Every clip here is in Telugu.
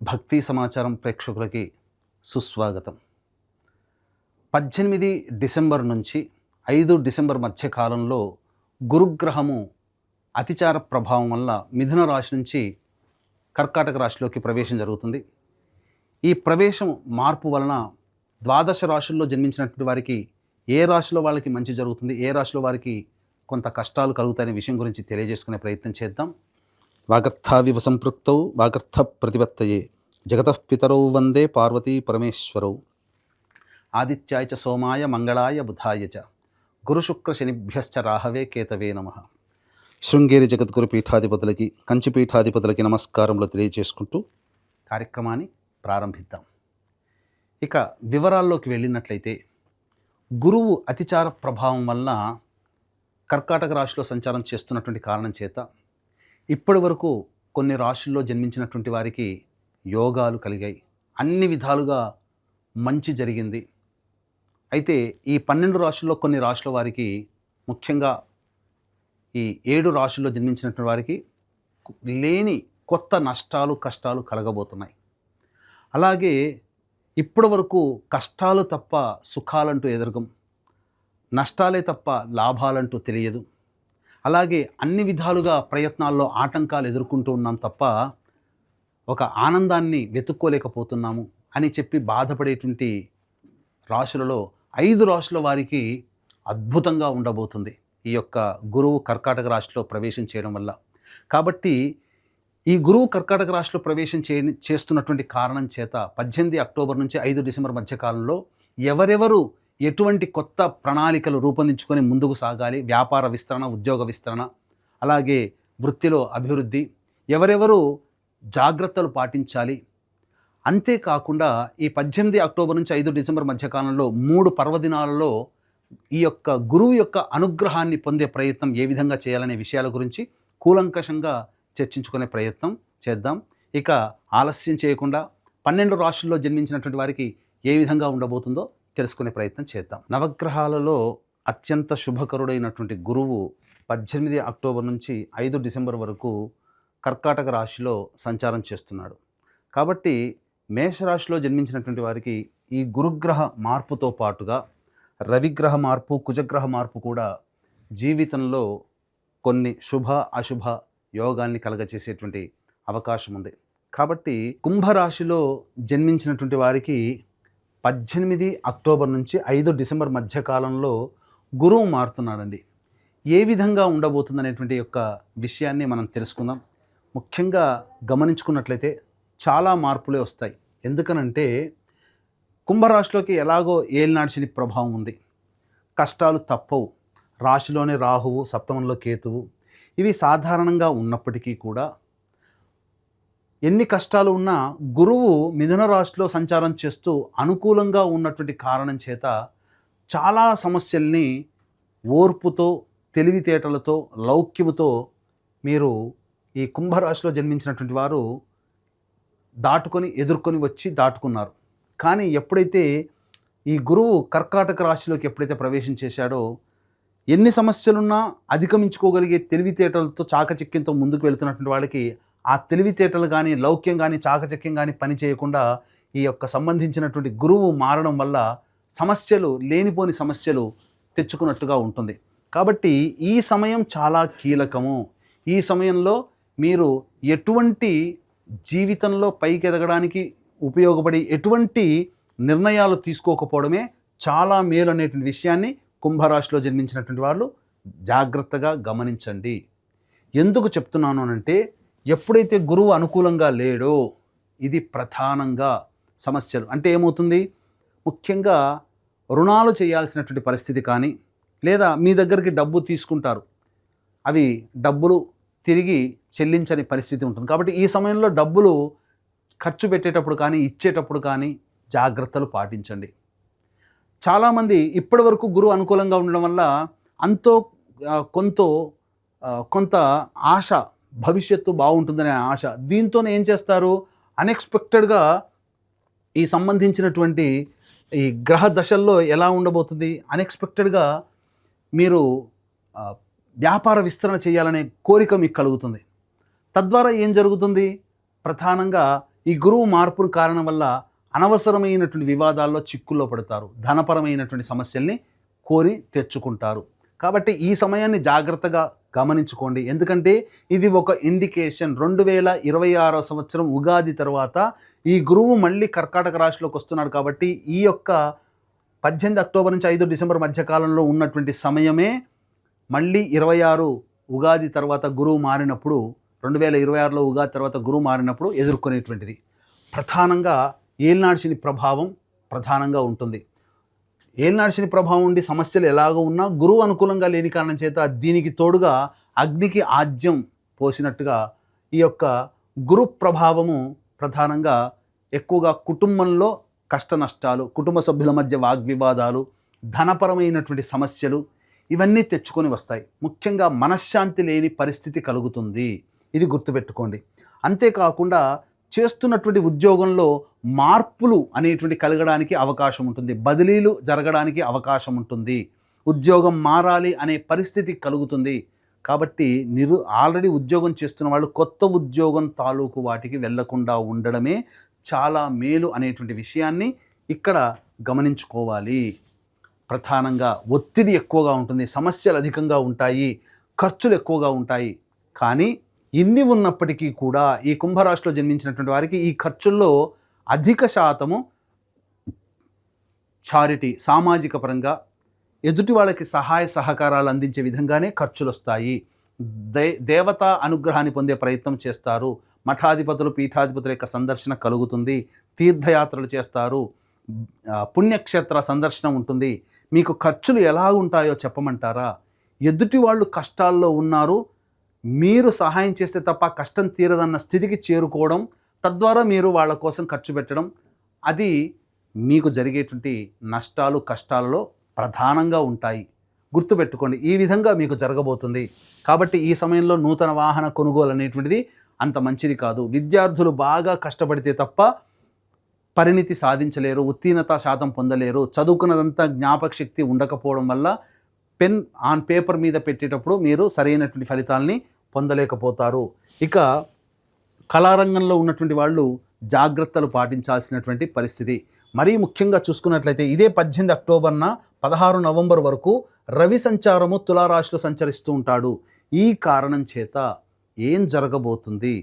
భక్తి సమాచారం ప్రేక్షకులకి సుస్వాగతం. 18 డిసెంబర్ నుంచి 5 డిసెంబర్ మధ్య కాలంలో గురుగ్రహము అతిచార ప్రభావం వల్ల మిథున రాశి నుంచి కర్కాటక రాశిలోకి ప్రవేశం జరుగుతుంది. ఈ ప్రవేశం మార్పు వలన ద్వాదశ రాశుల్లో జన్మించినటువంటి వారికి ఏ రాశిలో వాళ్ళకి మంచి జరుగుతుంది, ఏ రాశిలో వారికి కొంత కష్టాలు కలుగుతాయనే విషయం గురించి తెలియజేసుకునే ప్రయత్నం చేద్దాం. వాగర్థావివ సంపృక్తౌ వాగర్థ ప్రతిపత్తయే జగతః పితరౌ వందే పార్వతీ పరమేశ్వరౌ ఆదిత్యాయ చ సోమాయ మంగళాయ బుధాయ చ గురుశుక్ర శనిభ్యశ్చ రాహవే కేతవే నమః. శృంగేరి జగద్గురు పీఠాధిపతులకి, కంచి పీఠాధిపతులకి నమస్కారములు తెలియజేసుకుంటూ కార్యక్రమాన్ని ప్రారంభిద్దాం. ఇక వివరాల్లోకి వెళ్ళినట్లయితే, గురువు అతిచార ప్రభావం వలన కర్కాటక రాశిలో సంచారం చేస్తున్నటువంటి కారణం చేత ఇప్పటి వరకు కొన్ని రాశుల్లో జన్మించినటువంటి వారికి యోగాలు కలిగాయి, అన్ని విధాలుగా మంచి జరిగింది. అయితే ఈ 12 రాశుల్లో కొన్ని రాశుల వారికి, ముఖ్యంగా ఈ 7 రాశుల్లో జన్మించినటువంటి వారికి లేని కొత్త నష్టాలు కష్టాలు కలగబోతున్నాయి. అలాగే ఇప్పటి వరకు కష్టాలు తప్ప సుఖాలంటూ ఎదురగం, నష్టాలే తప్ప లాభాలంటూ తెలియదు. అలాగే అన్ని విధాలుగా ప్రయత్నాల్లో ఆటంకాలు ఎదుర్కొంటూ ఉన్నాం తప్ప ఒక ఆనందాన్ని వెతుక్కోలేకపోతున్నాము అని చెప్పి బాధపడేటువంటి రాశులలో 5 రాశుల వారికి అద్భుతంగా ఉండబోతుంది ఈ యొక్క గురువు కర్కాటక రాశిలో ప్రవేశం చేయడం వల్ల. కాబట్టి ఈ గురువు కర్కాటక రాశిలో ప్రవేశం చేస్తున్నటువంటి కారణం చేత 18 అక్టోబర్ నుంచి 5 డిసెంబర్ మధ్య కాలంలో ఎవరెవరు ఎటువంటి కొత్త ప్రణాళికలు రూపొందించుకొని ముందుకు సాగాలి, వ్యాపార విస్తరణ, ఉద్యోగ విస్తరణ, అలాగే వృత్తిలో అభివృద్ధి, ఎవరెవరు జాగ్రత్తలు పాటించాలి. అంతేకాకుండా ఈ 18 అక్టోబర్ నుంచి 5 డిసెంబర్ మధ్యకాలంలో 3 పర్వదినాలలో ఈ యొక్క గురువు యొక్క అనుగ్రహాన్ని పొందే ప్రయత్నం ఏ విధంగా చేయాలనే విషయాల గురించి కూలంకషంగా చర్చించుకునే ప్రయత్నం చేద్దాం. ఇక ఆలస్యం చేయకుండా 12 రాశుల్లో జన్మించినటువంటి వారికి ఏ విధంగా ఉండబోతుందో తెలుసుకునే ప్రయత్నం చేద్దాం. నవగ్రహాలలో అత్యంత శుభకరుడైనటువంటి గురువు 18 అక్టోబర్ నుంచి 5 డిసెంబర్ వరకు కర్కాటక రాశిలో సంచారం చేస్తున్నాడు. కాబట్టి మేషరాశిలో జన్మించినటువంటి వారికి ఈ గురుగ్రహ మార్పుతో పాటుగా రవిగ్రహ మార్పు, కుజగ్రహ మార్పు కూడా జీవితంలో కొన్ని శుభ అశుభ యోగాల్ని కలగచేసేటువంటి అవకాశం ఉంది. కాబట్టి కుంభరాశిలో జన్మించినటువంటి వారికి 18 అక్టోబర్ నుంచి 5 డిసెంబర్ మధ్య కాలంలో గురువు మారుతున్నాడండి. ఏ విధంగా ఉండబోతుందనేటువంటి యొక్క విషయాన్ని మనం తెలుసుకుందాం. ముఖ్యంగా గమనించుకున్నట్లయితే చాలా మార్పులే వస్తాయి. ఎందుకనంటే కుంభరాశిలోకి ఎలాగో ఏలినాటి శని ప్రభావం ఉంది, కష్టాలు తప్పవు. రాశిలోనే రాహువు, సప్తమంలో కేతువు, ఇవి సాధారణంగా ఉన్నప్పటికీ కూడా ఎన్ని కష్టాలు ఉన్నా గురువు మిథున రాశిలో సంచారం చేస్తూ అనుకూలంగా ఉన్నటువంటి కారణం చేత చాలా సమస్యల్ని ఓర్పుతో, తెలివితేటలతో, లౌక్యముతో మీరు ఈ కుంభరాశిలో జన్మించినటువంటి వారు ఎదుర్కొని వచ్చి దాటుకున్నారు. కానీ ఎప్పుడైతే ఈ గురువు కర్కాటక రాశిలోకి ఎప్పుడైతే ప్రవేశం చేశాడో, ఎన్ని సమస్యలున్నా అధిగమించుకోగలిగే తెలివితేటలతో, చాకచక్యంతో ముందుకు వెళుతున్నటువంటి వాళ్ళకి ఆ తెలివితేటలు కానీ, లౌక్యం కానీ, చాకచక్యం కానీ పని చేయకుండా ఈ యొక్క సంబంధించినటువంటి గురువు మారడం వల్ల సమస్యలు, లేనిపోని సమస్యలు తెచ్చుకున్నట్టుగా ఉంటుంది. కాబట్టి ఈ సమయం చాలా కీలకము. ఈ సమయంలో మీరు ఎటువంటి జీవితంలో పైకి ఎదగడానికి ఉపయోగపడి ఎటువంటి నిర్ణయాలు తీసుకోకపోవడమే చాలా మేలు అనేటువంటి విషయాన్ని కుంభరాశిలో జన్మించినటువంటి వాళ్ళు జాగ్రత్తగా గమనించండి. ఎందుకు చెప్తున్నాను అనంటే, ఎప్పుడైతే గురువు అనుకూలంగా లేడో ఇది ప్రధానంగా సమస్యలు. అంటే ఏమవుతుంది, ముఖ్యంగా రుణాలు చేయాల్సినటువంటి పరిస్థితి కానీ, లేదా మీ దగ్గరికి డబ్బు తీసుకుంటారు, అవి డబ్బులు తిరిగి చెల్లించని పరిస్థితి ఉంటుంది. కాబట్టి ఈ సమయంలో డబ్బులు ఖర్చు పెట్టేటప్పుడు కానీ, ఇచ్చేటప్పుడు కానీ జాగ్రత్తలు పాటించండి. చాలామంది ఇప్పటి వరకు గురువు అనుకూలంగా ఉండడం వల్ల కొంత ఆశ, భవిష్యత్తు బాగుంటుందనే ఆశ, దీంతోనే ఏం చేస్తారు, అన్ఎక్స్పెక్టెడ్గా ఈ సంబంధించినటువంటి ఈ గ్రహ దశల్లో ఎలా ఉండబోతుంది, అన్ఎక్స్పెక్టెడ్గా మీరు వ్యాపార విస్తరణ చేయాలనే కోరిక మీకు కలుగుతుంది. తద్వారా ఏం జరుగుతుంది, ప్రధానంగా ఈ గురువు మార్పు కారణం వల్ల అనవసరమైనటువంటి వివాదాల్లో చిక్కుల్లో పడతారు, ధనపరమైనటువంటి సమస్యల్ని కోరి తెచ్చుకుంటారు. కాబట్టి ఈ సమయాన్ని జాగ్రత్తగా గమనించుకోండి. ఎందుకంటే ఇది ఒక ఇండికేషన్. 2026 సంవత్సరం ఉగాది తర్వాత ఈ గురువు మళ్ళీ కర్కాటక రాశిలోకి వస్తున్నాడు. కాబట్టి ఈ యొక్క 18 అక్టోబర్ నుంచి 5 డిసెంబర్ మధ్యకాలంలో ఉన్నటువంటి సమయమే మళ్ళీ 26 ఉగాది తర్వాత గురువు మారినప్పుడు, 2026లో ఉగాది తర్వాత గురువు మారినప్పుడు ఎదుర్కొనేటువంటిది. ప్రధానంగా ఏలినాడు శని ప్రభావం ప్రధానంగా ఉంటుంది. ఏలినాడు శని ప్రభావం ఉండి సమస్యలు ఎలాగో ఉన్నా గురువు అనుకూలంగా లేని కారణం చేత దీనికి తోడుగా అగ్నికి ఆజ్యం పోసినట్టుగా ఈ యొక్క గురు ప్రభావము ప్రధానంగా ఎక్కువగా కుటుంబంలో కష్ట నష్టాలు, కుటుంబ సభ్యుల మధ్య వాగ్వివాదాలు, ధనపరమైనటువంటి సమస్యలు ఇవన్నీ తెచ్చుకొని వస్తాయి. ముఖ్యంగా మనశ్శాంతి లేని పరిస్థితి కలుగుతుంది. ఇది గుర్తుపెట్టుకోండి. అంతేకాకుండా చేస్తున్నటువంటి ఉద్యోగంలో మార్పులు అనేటువంటి కలగడానికి అవకాశం ఉంటుంది, బదిలీలు జరగడానికి అవకాశం ఉంటుంది, ఉద్యోగం మారాలి అనే పరిస్థితి కలుగుతుంది. కాబట్టి ఆల్రెడీ ఉద్యోగం చేస్తున్న వాళ్ళు కొత్త ఉద్యోగం తాలూకు వాటికి వెళ్లకుండా ఉండడమే చాలా మేలు అనేటువంటి విషయాన్ని ఇక్కడ గమనించుకోవాలి. ప్రధానంగా ఒత్తిడి ఎక్కువగా ఉంటుంది, సమస్యలు అధికంగా ఉంటాయి, ఖర్చులు ఎక్కువగా ఉంటాయి. కానీ ఇన్ని ఉన్నప్పటికీ కూడా ఈ కుంభరాశిలో జన్మించినటువంటి వారికి ఈ ఖర్చుల్లో అధిక శాతము చారిటీ, సామాజిక పరంగా ఎదుటి వాళ్ళకి సహాయ సహకారాలు అందించే విధంగానే ఖర్చులు వస్తాయి. దేవతా అనుగ్రహాన్ని పొందే ప్రయత్నం చేస్తారు. మఠాధిపతులు, పీఠాధిపతుల యొక్క సందర్శన కలుగుతుంది. తీర్థయాత్రలు చేస్తారు, పుణ్యక్షేత్ర సందర్శనం ఉంటుంది. మీకు ఖర్చులు ఎలా ఉంటాయో చెప్పమంటారా? ఎదుటి వాళ్ళు కష్టాల్లో ఉన్నారు, మీరు సహాయం చేస్తే తప్ప కష్టం తీరదన్న స్థితికి చేరుకోవడం, తద్వారా మీరు వాళ్ళ కోసం ఖర్చు పెట్టడం, అది మీకు జరిగేటువంటి నష్టాలు కష్టాలలో ప్రధానంగా ఉంటాయి. గుర్తుపెట్టుకోండి, ఈ విధంగా మీకు జరగబోతుంది. కాబట్టి ఈ సమయంలో నూతన వాహన కొనుగోలు అనేటువంటిది అంత మంచిది కాదు. విద్యార్థులు బాగా కష్టపడితే తప్ప పరిణితి సాధించలేరు, ఉత్తీర్ణత శాతం పొందలేరు. చదువుకున్నదంతా జ్ఞాపక శక్తి ఉండకపోవడం వల్ల పెన్ ఆన్ పేపర్ మీద పెట్టేటప్పుడు మీరు సరైనటువంటి ఫలితాలని పొందలేకపోతారు. ఇక కళారంగంలో ఉన్నటువంటి వాళ్ళు జాగ్రత్తలు పాటించాల్సినటువంటి పరిస్థితి. మరీ ముఖ్యంగా చూసుకున్నట్లయితే ఇదే 18 అక్టోబర్న 16 నవంబర్ వరకు రవి సంచారము తులారాశిలో సంచరిస్తూ ఉంటాడు. ఈ కారణం చేత ఏం జరగబోతుంది?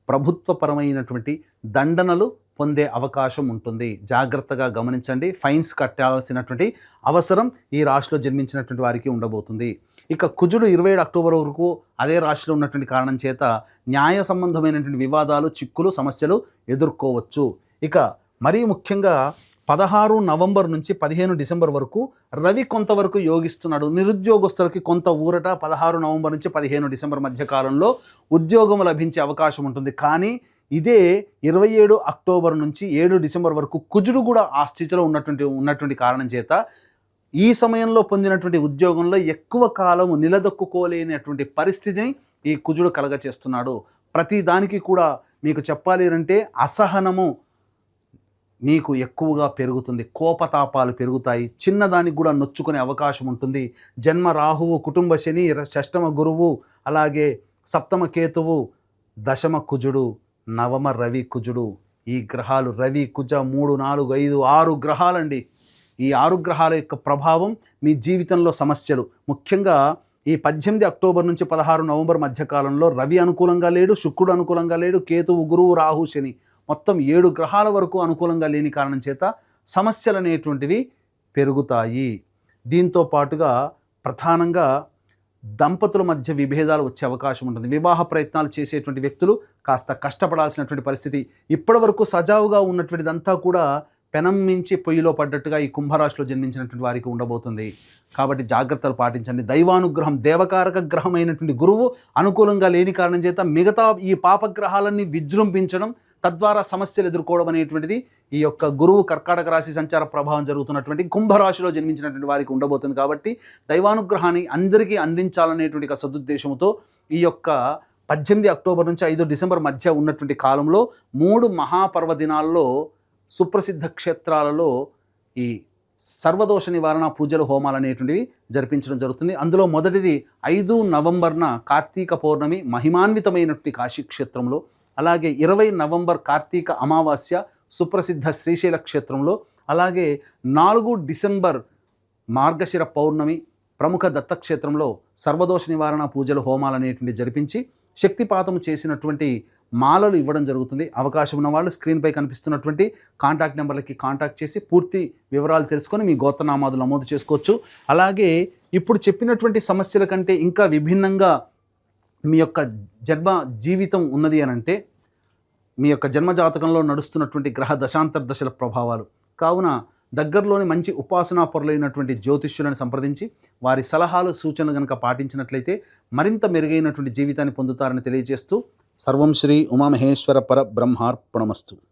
ప్రభుత్వపరమైనటువంటి దండనలు పొందే అవకాశం ఉంటుంది. జాగ్రత్తగా గమనించండి. ఫైన్స్ కట్టాల్సినటువంటి అవసరం ఈ రాశిలో జన్మించినటువంటి వారికి ఉండబోతుంది. ఇక కుజుడు 27 అక్టోబర్ వరకు అదే రాశిలో ఉన్నటువంటి కారణం చేత న్యాయ సంబంధమైనటువంటి వివాదాలు, చిక్కులు, సమస్యలు ఎదుర్కోవచ్చు. ఇక మరీ ముఖ్యంగా 16 నవంబర్ నుంచి 15 డిసెంబర్ వరకు రవి కొంతవరకు యోగిస్తున్నాడు. నిరుద్యోగస్తులకి కొంత ఊరట 16 నవంబర్ నుంచి 15 డిసెంబర్ మధ్య కాలంలో ఉద్యోగం లభించే అవకాశం ఉంటుంది. కానీ ఇదే 27 అక్టోబర్ నుంచి 7 డిసెంబర్ వరకు కుజుడు కూడా ఆ స్థితిలో ఉన్నటువంటి కారణం చేత ఈ సమయంలో పొందినటువంటి ఉద్యోగంలో ఎక్కువ కాలం నిలదొక్కుకోలేనటువంటి పరిస్థితిని ఈ కుజుడు కలగచేస్తున్నాడు. ప్రతి దానికి కూడా మీకు చెప్పాలి అంటే అసహనము మీకు ఎక్కువగా పెరుగుతుంది, కోపతాపాలు పెరుగుతాయి, చిన్నదానికి కూడా నొచ్చుకునే అవకాశం ఉంటుంది. జన్మ రాహువు, కుటుంబ శని, షష్టమ గురువు, అలాగే సప్తమ కేతువు, దశమ కుజుడు, నవమ రవి కుజుడు. ఈ గ్రహాలు రవి, కుజ 3, 4, 5, 6 గ్రహాలండి. ఈ 6 గ్రహాల యొక్క ప్రభావం మీ జీవితంలో సమస్యలు. ముఖ్యంగా ఈ 18 అక్టోబర్ నుంచి 16 నవంబర్ మధ్యకాలంలో రవి అనుకూలంగా లేడు, శుక్రుడు అనుకూలంగా లేడు, కేతువు, గురువు, రాహు, శని మొత్తం 7 గ్రహాల వరకు అనుకూలంగా లేని కారణం చేత సమస్యలు అనేటువంటివి పెరుగుతాయి. దీంతో పాటుగా ప్రధానంగా దంపతుల మధ్య విభేదాలు వచ్చే అవకాశం ఉంటుంది. వివాహ ప్రయత్నాలు చేసేటువంటి వ్యక్తులు కాస్త కష్టపడాల్సినటువంటి పరిస్థితి. ఇప్పటి వరకు సజావుగా ఉన్నటువంటిదంతా కూడా పెనం మించి పొయ్యిలో పడ్డట్టుగా ఈ కుంభరాశిలో జన్మించినటువంటి వారికి ఉండబోతుంది. కాబట్టి జాగ్రత్తలు పాటించండి. దైవానుగ్రహం, దేవకారక గ్రహం అయినటువంటి గురువు అనుకూలంగా లేని కారణం చేత మిగతా ఈ పాపగ్రహాలన్నీ విజృంభించడం, తద్వారా సమస్యలు ఎదుర్కోవడం అనేటువంటిది ఈ యొక్క గురువు కర్కాటక రాశి సంచార ప్రభావం జరుగుతున్నటువంటి కుంభరాశిలో జన్మించినటువంటి వారికి ఉండబోతుంది. కాబట్టి దైవానుగ్రహాన్ని అందరికీ అందించాలనేటువంటి ఒక సదుద్దేశంతో ఈ యొక్క 18 అక్టోబర్ నుంచి 5 డిసెంబర్ మధ్య ఉన్నటువంటి కాలంలో 3 మహాపర్వదినాల్లో సుప్రసిద్ధ క్షేత్రాలలో ఈ సర్వదోష నివారణ పూజలు, హోమాలు అనేటువంటివి జరిపించడం జరుగుతుంది. అందులో మొదటిది 5 నవంబర్న కార్తీక పౌర్ణమి మహిమాన్వితమైనటువంటి కాశీ క్షేత్రంలో అలాగే 20 నవంబర్ కార్తీక అమావాస్య సుప్రసిద్ధ శ్రీశైల క్షేత్రంలో, అలాగే 4 డిసెంబర్ మార్గశిర పౌర్ణమి ప్రముఖ దత్తక్షేత్రంలో సర్వదోష నివారణ పూజలు హోమాలు అనేటువంటి జరిపించి శక్తిపాతం చేసినటువంటి మాలలు ఇవ్వడం జరుగుతుంది. అవకాశం ఉన్న వాళ్ళు స్క్రీన్పై కనిపిస్తున్నటువంటి కాంటాక్ట్ నెంబర్లకి కాంటాక్ట్ చేసి పూర్తి వివరాలు తెలుసుకొని మీ గోత్రనామాదులు నమోదు చేసుకోవచ్చు. అలాగే ఇప్పుడు చెప్పినటువంటి సమస్యల కంటే ఇంకా విభిన్నంగా మీ యొక్క జన్మ జీవితం ఉన్నది అని అంటే మీ యొక్క జన్మజాతకంలో నడుస్తున్నటువంటి గ్రహ దశాంతర దశల ప్రభావాలు కావున దగ్గరలోని మంచి ఉపాసనా పరులైనటువంటి జ్యోతిష్యులను సంప్రదించి వారి సలహాలు సూచనలు కనుక పాటించినట్లయితే మరింత మెరుగైనటువంటి జీవితాన్ని పొందుతారని తెలియజేస్తూ సర్వం శ్రీ ఉమామహేశ్వర పర బ్రహ్మార్పణమస్తు.